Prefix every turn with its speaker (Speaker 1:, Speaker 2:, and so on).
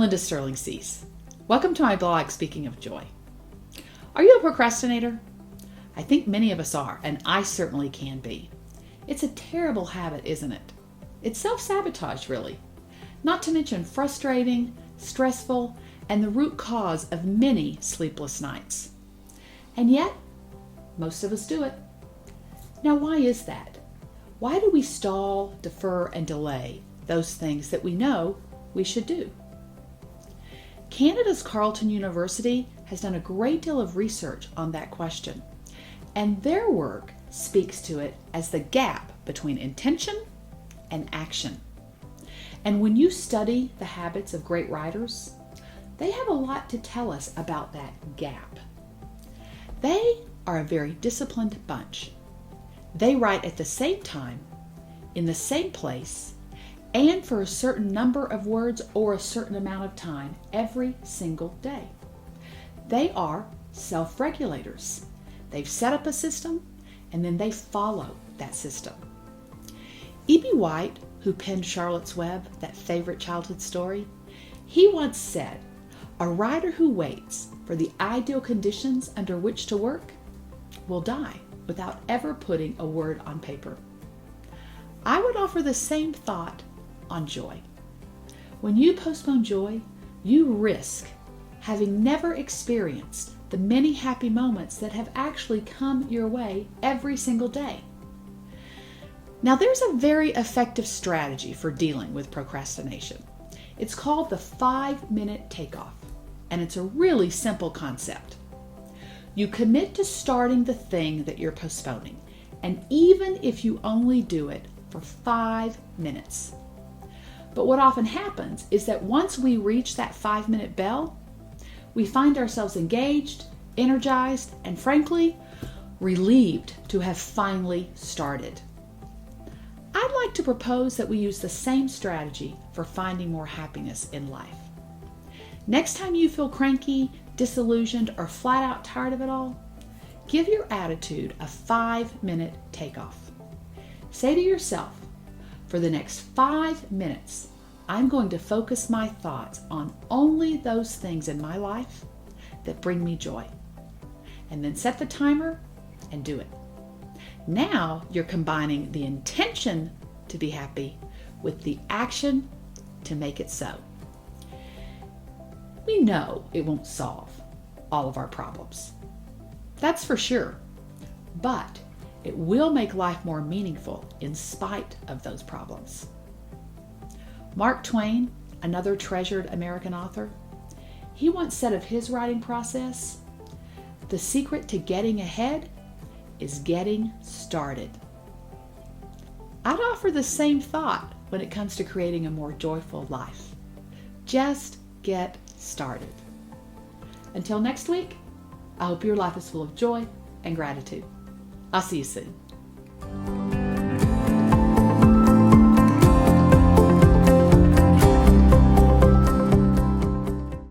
Speaker 1: Linda Sterling Sease. Welcome to my blog, Speaking of Joy. Are you a procrastinator? I think many of us are, and I certainly can be. It's a terrible habit, isn't it? It's self-sabotage, really. Not to mention frustrating, stressful, and the root cause of many sleepless nights. And yet, most of us do it. Now, why is that? Why do we stall, defer, and delay those things that we know we should do? Canada's Carleton University has done a great deal of research on that question, and their work speaks to it as the gap between intention and action. And when you study the habits of great writers, they have a lot to tell us about that gap. They are a very disciplined bunch. They write at the same time, in the same place, and for a certain number of words or a certain amount of time every single day. They are self-regulators. They've set up a system, and then they follow that system. E.B. White, who penned Charlotte's Web, that favorite childhood story, he once said, "A writer who waits for the ideal conditions under which to work will die without ever putting a word on paper." I would offer the same thought on joy. When you postpone joy, you risk having never experienced the many happy moments that have actually come your way every single day. Now, there's a very effective strategy for dealing with procrastination. It's called the 5-minute takeoff, and it's a really simple concept. You commit to starting the thing that you're postponing, and even if you only do it for 5 minutes. But what often happens is that once we reach that 5-minute bell, we find ourselves engaged, energized, and frankly, relieved to have finally started. I'd like to propose that we use the same strategy for finding more happiness in life. Next time you feel cranky, disillusioned, or flat out tired of it all, give your attitude a 5-minute takeoff. Say to yourself, for the next 5 minutes, I'm going to focus my thoughts on only those things in my life that bring me joy. And then set the timer and do it. Now you're combining the intention to be happy with the action to make it so. We know it won't solve all of our problems. That's for sure. But it will make life more meaningful in spite of those problems. Mark Twain, another treasured American author, he once said of his writing process, "The secret to getting ahead is getting started." I'd offer the same thought when it comes to creating a more joyful life. Just get started. Until next week, I hope your life is full of joy and gratitude. I'll see you soon.